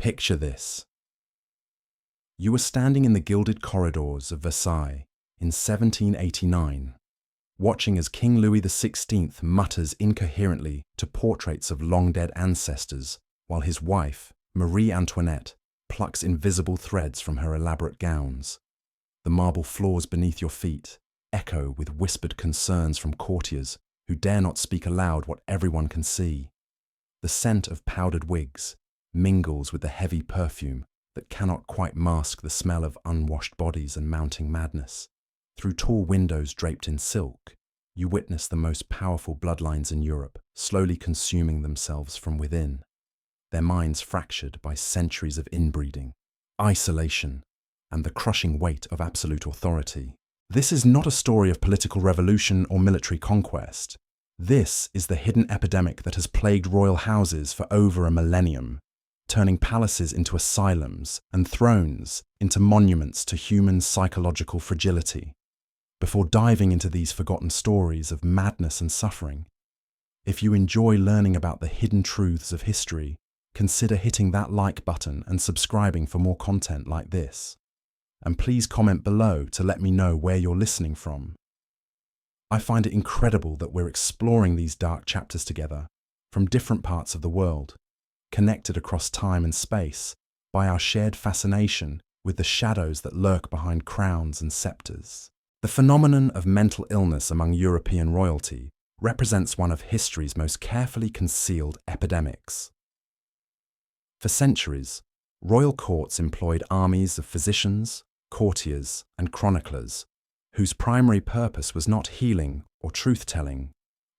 Picture this. You were standing in the gilded corridors of Versailles in 1789, watching as King Louis XVI mutters incoherently to portraits of long-dead ancestors, while his wife, Marie Antoinette, plucks invisible threads from her elaborate gowns. The marble floors beneath your feet echo with whispered concerns from courtiers who dare not speak aloud what everyone can see. The scent of powdered wigs mingles with the heavy perfume that cannot quite mask the smell of unwashed bodies and mounting madness. Through tall windows draped in silk, you witness the most powerful bloodlines in Europe slowly consuming themselves from within, their minds fractured by centuries of inbreeding, isolation, and the crushing weight of absolute authority. This is not a story of political revolution or military conquest. This is the hidden epidemic that has plagued royal houses for over a millennium, turning palaces into asylums and thrones into monuments to human psychological fragility. Before diving into these forgotten stories of madness and suffering, if you enjoy learning about the hidden truths of history, consider hitting that like button and subscribing for more content like this. And please comment below to let me know where you're listening from. I find it incredible that we're exploring these dark chapters together from different parts of the world, connected across time and space by our shared fascination with the shadows that lurk behind crowns and scepters. The phenomenon of mental illness among European royalty represents one of history's most carefully concealed epidemics. For centuries, royal courts employed armies of physicians, courtiers, and chroniclers, whose primary purpose was not healing or truth-telling,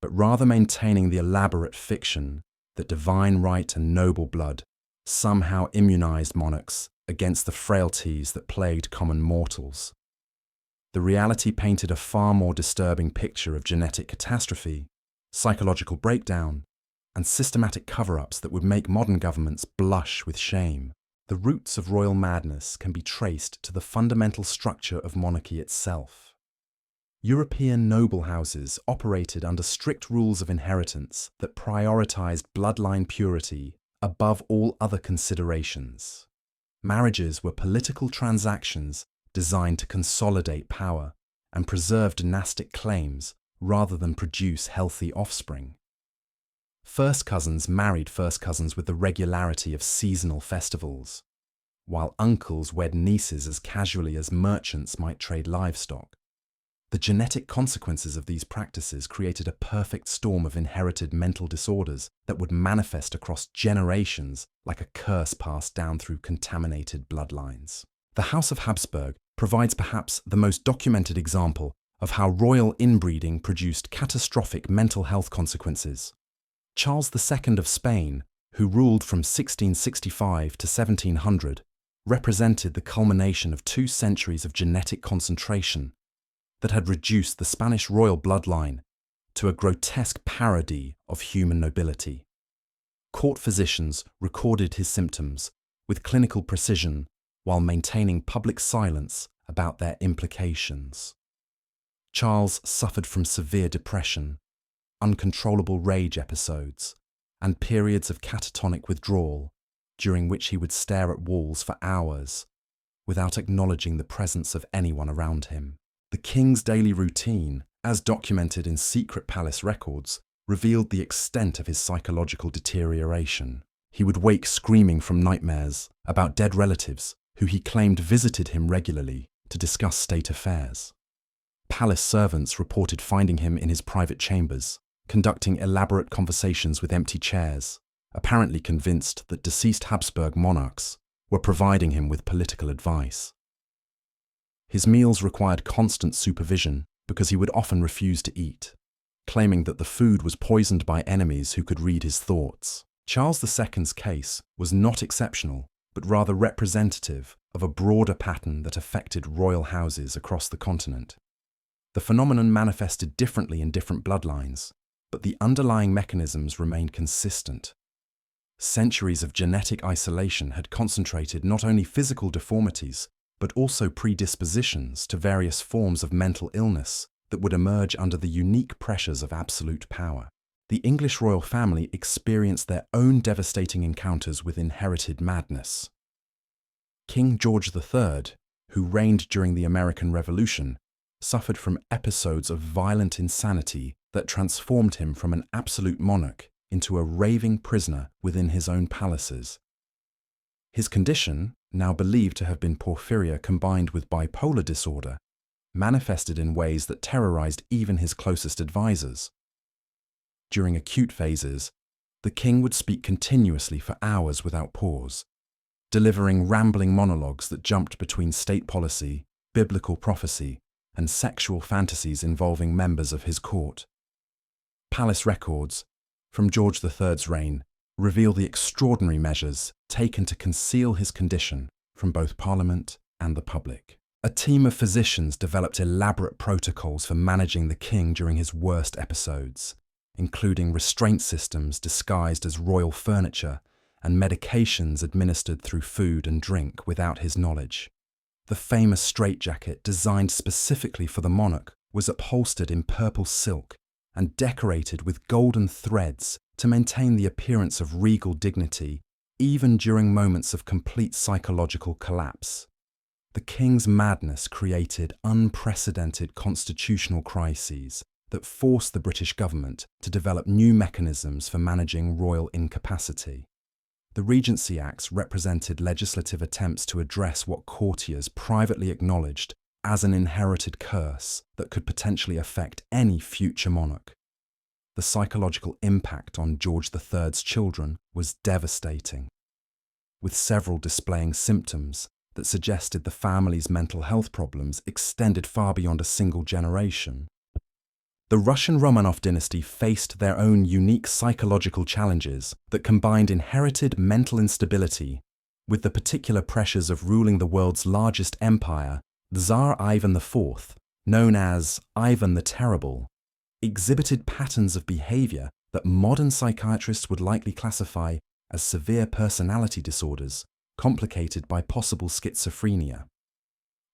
but rather maintaining the elaborate fiction that divine right and noble blood somehow immunized monarchs against the frailties that plagued common mortals. The reality painted a far more disturbing picture of genetic catastrophe, psychological breakdown, and systematic cover-ups that would make modern governments blush with shame. The roots of royal madness can be traced to the fundamental structure of monarchy itself. European noble houses operated under strict rules of inheritance that prioritized bloodline purity above all other considerations. Marriages were political transactions designed to consolidate power and preserve dynastic claims rather than produce healthy offspring. First cousins married first cousins with the regularity of seasonal festivals, while uncles wed nieces as casually as merchants might trade livestock. The genetic consequences of these practices created a perfect storm of inherited mental disorders that would manifest across generations like a curse passed down through contaminated bloodlines. The House of Habsburg provides perhaps the most documented example of how royal inbreeding produced catastrophic mental health consequences. Charles II of Spain, who ruled from 1665 to 1700, represented the culmination of 2 centuries of genetic concentration that had reduced the Spanish royal bloodline to a grotesque parody of human nobility. Court physicians recorded his symptoms with clinical precision while maintaining public silence about their implications. Charles suffered from severe depression, uncontrollable rage episodes, and periods of catatonic withdrawal, during which he would stare at walls for hours without acknowledging the presence of anyone around him. The king's daily routine, as documented in secret palace records, revealed the extent of his psychological deterioration. He would wake screaming from nightmares about dead relatives who he claimed visited him regularly to discuss state affairs. Palace servants reported finding him in his private chambers, conducting elaborate conversations with empty chairs, apparently convinced that deceased Habsburg monarchs were providing him with political advice. His meals required constant supervision because he would often refuse to eat, claiming that the food was poisoned by enemies who could read his thoughts. Charles II's case was not exceptional, but rather representative of a broader pattern that affected royal houses across the continent. The phenomenon manifested differently in different bloodlines, but the underlying mechanisms remained consistent. Centuries of genetic isolation had concentrated not only physical deformities, but also predispositions to various forms of mental illness that would emerge under the unique pressures of absolute power. the English royal family experienced their own devastating encounters with inherited madness. King George III, who reigned during the American Revolution, suffered from episodes of violent insanity that transformed him from an absolute monarch into a raving prisoner within his own palaces. His condition, now believed to have been porphyria combined with bipolar disorder, manifested in ways that terrorized even his closest advisors. During acute phases, the king would speak continuously for hours without pause, delivering rambling monologues that jumped between state policy, biblical prophecy, and sexual fantasies involving members of his court. Palace records, from George III's reign, reveal the extraordinary measures taken to conceal his condition from both Parliament and the public. A team of physicians developed elaborate protocols for managing the king during his worst episodes, including restraint systems disguised as royal furniture and medications administered through food and drink without his knowledge. The famous straitjacket, designed specifically for the monarch, was upholstered in purple silk and decorated with golden threads to maintain the appearance of regal dignity, even during moments of complete psychological collapse. The king's madness created unprecedented constitutional crises that forced the British government to develop new mechanisms for managing royal incapacity. The Regency Acts represented legislative attempts to address what courtiers privately acknowledged as an inherited curse that could potentially affect any future monarch. The psychological impact on George III's children was devastating, with several displaying symptoms that suggested the family's mental health problems extended far beyond a single generation. The Russian Romanov dynasty faced their own unique psychological challenges that combined inherited mental instability with the particular pressures of ruling the world's largest empire. Tsar Ivan IV, known as Ivan the Terrible, exhibited patterns of behavior that modern psychiatrists would likely classify as severe personality disorders, complicated by possible schizophrenia.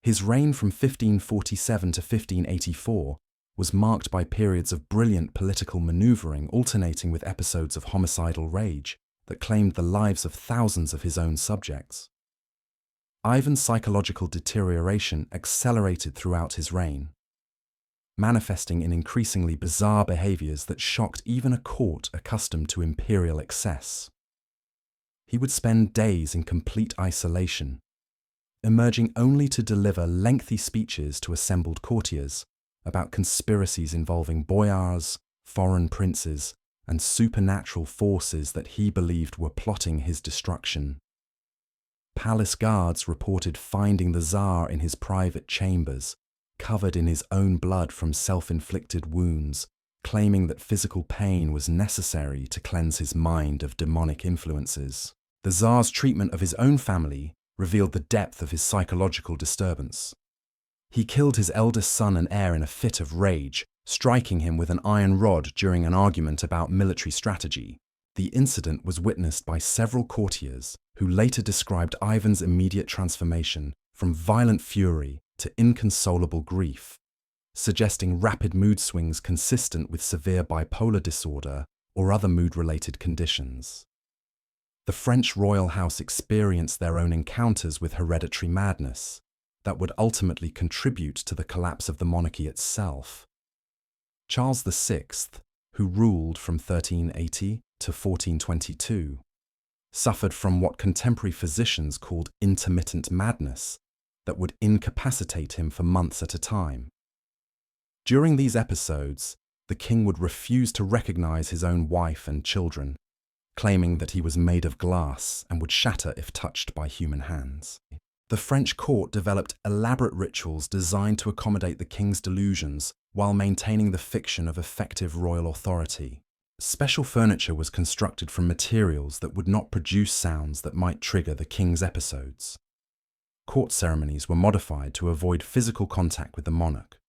His reign from 1547 to 1584 was marked by periods of brilliant political maneuvering alternating with episodes of homicidal rage that claimed the lives of thousands of his own subjects. Ivan's psychological deterioration accelerated throughout his reign, manifesting in increasingly bizarre behaviors that shocked even a court accustomed to imperial excess. He would spend days in complete isolation, emerging only to deliver lengthy speeches to assembled courtiers about conspiracies involving boyars, foreign princes, and supernatural forces that he believed were plotting his destruction. Palace guards reported finding the Tsar in his private chambers, covered in his own blood from self-inflicted wounds, claiming that physical pain was necessary to cleanse his mind of demonic influences. The Tsar's treatment of his own family revealed the depth of his psychological disturbance. He killed his eldest son and heir in a fit of rage, striking him with an iron rod during an argument about military strategy. The incident was witnessed by several courtiers who later described Ivan's immediate transformation from violent fury to inconsolable grief, suggesting rapid mood swings consistent with severe bipolar disorder or other mood-related conditions. The French royal house experienced their own encounters with hereditary madness that would ultimately contribute to the collapse of the monarchy itself. Charles VI, who ruled from 1380 to 1422, suffered from what contemporary physicians called intermittent madness that would incapacitate him for months at a time. During these episodes, the king would refuse to recognize his own wife and children, claiming that he was made of glass and would shatter if touched by human hands. The French court developed elaborate rituals designed to accommodate the king's delusions while maintaining the fiction of effective royal authority. Special furniture was constructed from materials that would not produce sounds that might trigger the king's episodes. Court ceremonies were modified to avoid physical contact with the monarch,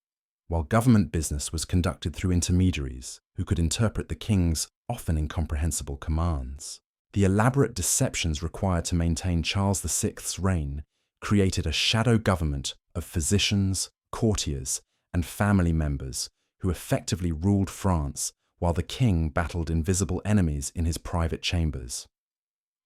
while government business was conducted through intermediaries who could interpret the king's often incomprehensible commands. The elaborate deceptions required to maintain Charles VI's reign created a shadow government of physicians, courtiers, and family members who effectively ruled France while the king battled invisible enemies in his private chambers.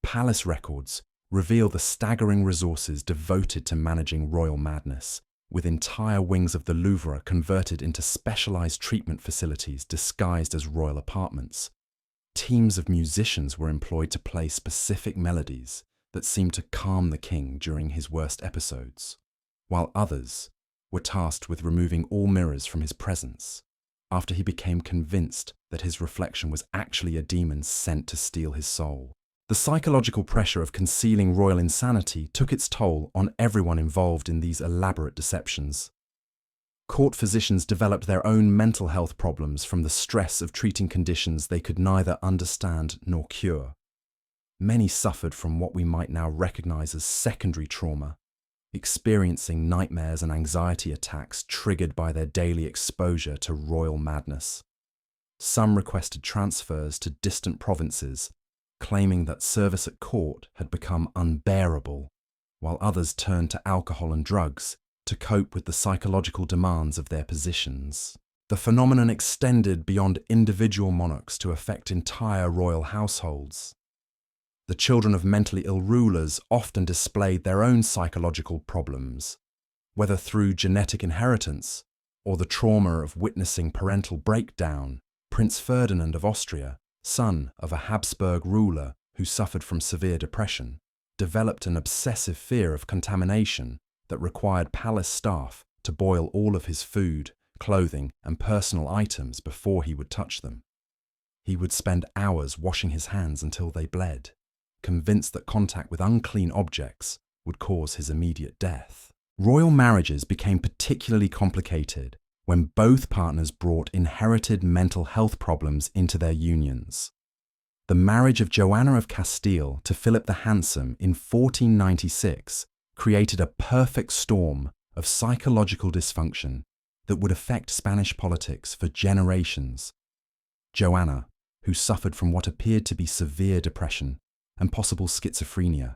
Palace records reveal the staggering resources devoted to managing royal madness, with entire wings of the Louvre converted into specialized treatment facilities disguised as royal apartments. Teams of musicians were employed to play specific melodies that seemed to calm the king during his worst episodes, while others were tasked with removing all mirrors from his presence after he became convinced that his reflection was actually a demon sent to steal his soul. The psychological pressure of concealing royal insanity took its toll on everyone involved in these elaborate deceptions. Court physicians developed their own mental health problems from the stress of treating conditions they could neither understand nor cure. Many suffered from what we might now recognize as secondary trauma, experiencing nightmares and anxiety attacks triggered by their daily exposure to royal madness. Some requested transfers to distant provinces, claiming that service at court had become unbearable, while others turned to alcohol and drugs to cope with the psychological demands of their positions. The phenomenon extended beyond individual monarchs to affect entire royal households. The children of mentally ill rulers often displayed their own psychological problems, whether through genetic inheritance or the trauma of witnessing parental breakdown. Prince Ferdinand of Austria, son of a Habsburg ruler who suffered from severe depression, developed an obsessive fear of contamination that required palace staff to boil all of his food, clothing, and personal items before he would touch them. He would spend hours washing his hands until they bled, convinced that contact with unclean objects would cause his immediate death. Royal marriages became particularly complicated when both partners brought inherited mental health problems into their unions. The marriage of Joanna of Castile to Philip the Handsome in 1496 created a perfect storm of psychological dysfunction that would affect Spanish politics for generations. Joanna, who suffered from what appeared to be severe depression and possible schizophrenia,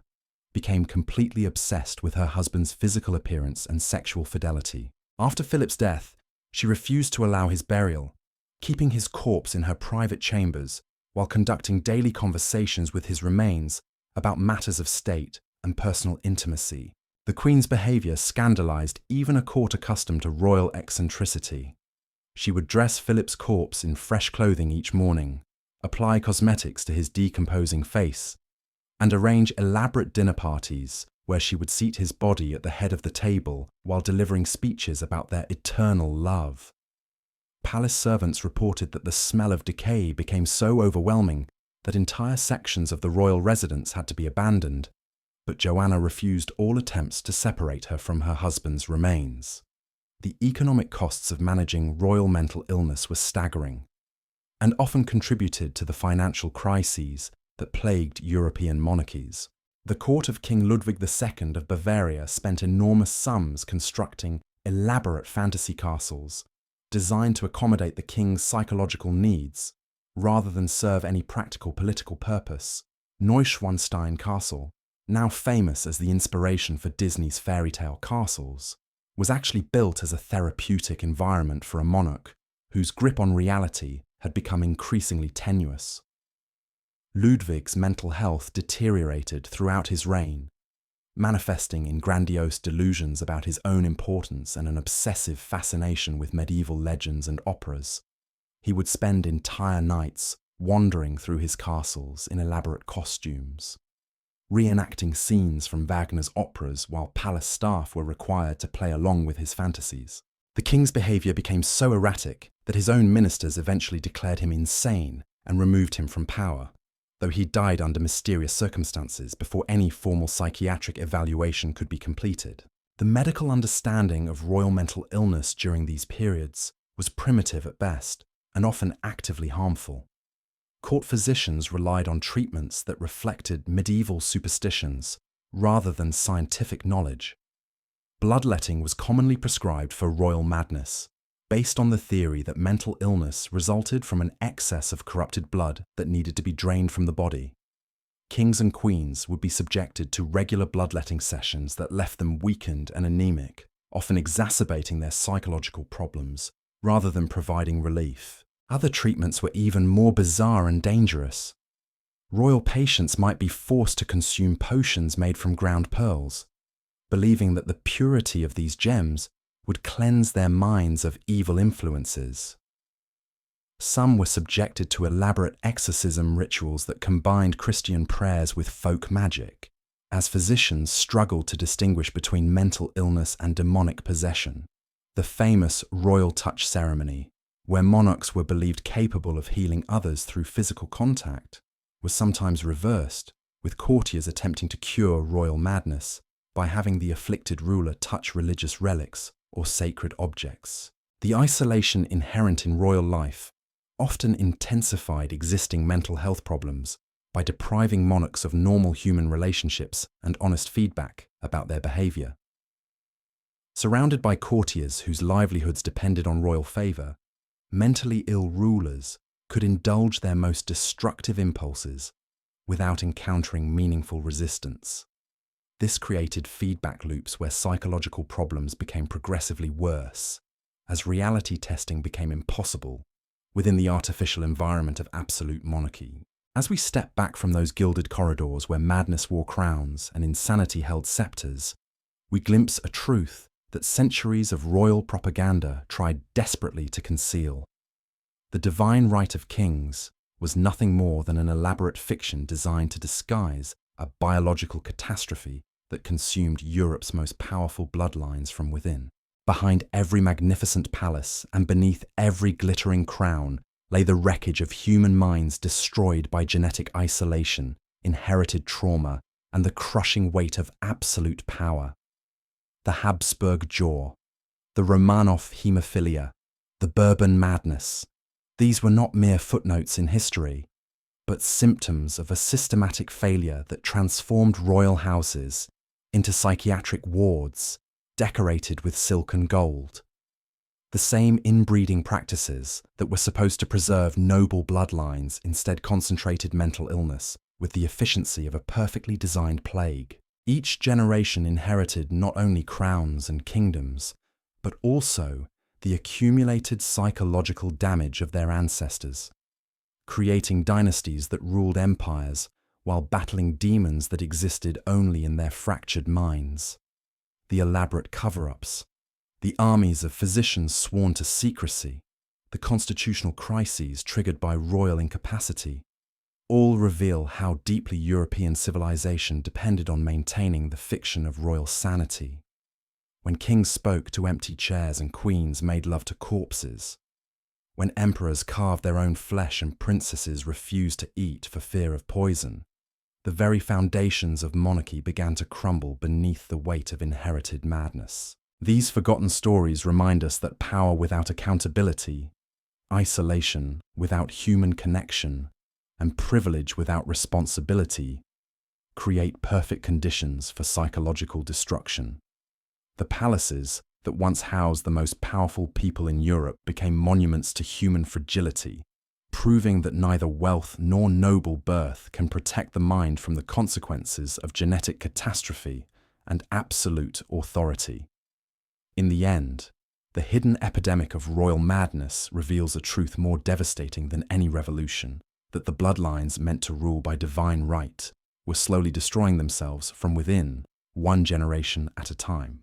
became completely obsessed with her husband's physical appearance and sexual fidelity. After Philip's death, she refused to allow his burial, keeping his corpse in her private chambers while conducting daily conversations with his remains about matters of state and personal intimacy. The Queen's behaviour scandalised even a court accustomed to royal eccentricity. She would dress Philip's corpse in fresh clothing each morning, apply cosmetics to his decomposing face, and arrange elaborate dinner parties where she would seat his body at the head of the table while delivering speeches about their eternal love. Palace servants reported that the smell of decay became so overwhelming that entire sections of the royal residence had to be abandoned, but Joanna refused all attempts to separate her from her husband's remains. The economic costs of managing royal mental illness were staggering, and often contributed to the financial crises that plagued European monarchies. The court of King Ludwig II of Bavaria spent enormous sums constructing elaborate fantasy castles designed to accommodate the king's psychological needs rather than serve any practical political purpose. Neuschwanstein Castle, now famous as the inspiration for Disney's fairy tale castles, was actually built as a therapeutic environment for a monarch whose grip on reality had become increasingly tenuous. Ludwig's mental health deteriorated throughout his reign, manifesting in grandiose delusions about his own importance and an obsessive fascination with medieval legends and operas. He would spend entire nights wandering through his castles in elaborate costumes, reenacting scenes from Wagner's operas while palace staff were required to play along with his fantasies. The king's behaviour became so erratic that his own ministers eventually declared him insane and removed him from power, though he died under mysterious circumstances before any formal psychiatric evaluation could be completed. The medical understanding of royal mental illness during these periods was primitive at best and often actively harmful. Court physicians relied on treatments that reflected medieval superstitions rather than scientific knowledge. Bloodletting was commonly prescribed for royal madness, based on the theory that mental illness resulted from an excess of corrupted blood that needed to be drained from the body. Kings and queens would be subjected to regular bloodletting sessions that left them weakened and anemic, often exacerbating their psychological problems rather than providing relief. Other treatments were even more bizarre and dangerous. Royal patients might be forced to consume potions made from ground pearls, believing that the purity of these gems would cleanse their minds of evil influences. Some were subjected to elaborate exorcism rituals that combined Christian prayers with folk magic, as physicians struggled to distinguish between mental illness and demonic possession. The famous royal touch ceremony, where monarchs were believed capable of healing others through physical contact, was sometimes reversed, with courtiers attempting to cure royal madness by having the afflicted ruler touch religious relics or sacred objects. The isolation inherent in royal life often intensified existing mental health problems by depriving monarchs of normal human relationships and honest feedback about their behavior. Surrounded by courtiers whose livelihoods depended on royal favor, mentally ill rulers could indulge their most destructive impulses without encountering meaningful resistance. This created feedback loops where psychological problems became progressively worse, as reality testing became impossible within the artificial environment of absolute monarchy. As we step back from those gilded corridors where madness wore crowns and insanity held scepters, we glimpse a truth that centuries of royal propaganda tried desperately to conceal. The divine right of kings was nothing more than an elaborate fiction designed to disguise a biological catastrophe that consumed Europe's most powerful bloodlines from within. Behind every magnificent palace and beneath every glittering crown lay the wreckage of human minds destroyed by genetic isolation, inherited trauma, and the crushing weight of absolute power. The Habsburg jaw, the Romanov haemophilia, the Bourbon madness. These were not mere footnotes in history, but symptoms of a systematic failure that transformed royal houses into psychiatric wards decorated with silk and gold. The same inbreeding practices that were supposed to preserve noble bloodlines instead concentrated mental illness with the efficiency of a perfectly designed plague. Each generation inherited not only crowns and kingdoms, but also the accumulated psychological damage of their ancestors, creating dynasties that ruled empires while battling demons that existed only in their fractured minds. The elaborate cover-ups, the armies of physicians sworn to secrecy, the constitutional crises triggered by royal incapacity, all reveal how deeply European civilization depended on maintaining the fiction of royal sanity. When kings spoke to empty chairs and queens made love to corpses, when emperors carved their own flesh and princesses refused to eat for fear of poison, the very foundations of monarchy began to crumble beneath the weight of inherited madness. These forgotten stories remind us that power without accountability, isolation without human connection, and privilege without responsibility create perfect conditions for psychological destruction. The palaces that once housed the most powerful people in Europe became monuments to human fragility, proving that neither wealth nor noble birth can protect the mind from the consequences of genetic catastrophe and absolute authority. In the end, the hidden epidemic of royal madness reveals a truth more devastating than any revolution, that the bloodlines meant to rule by divine right were slowly destroying themselves from within, one generation at a time.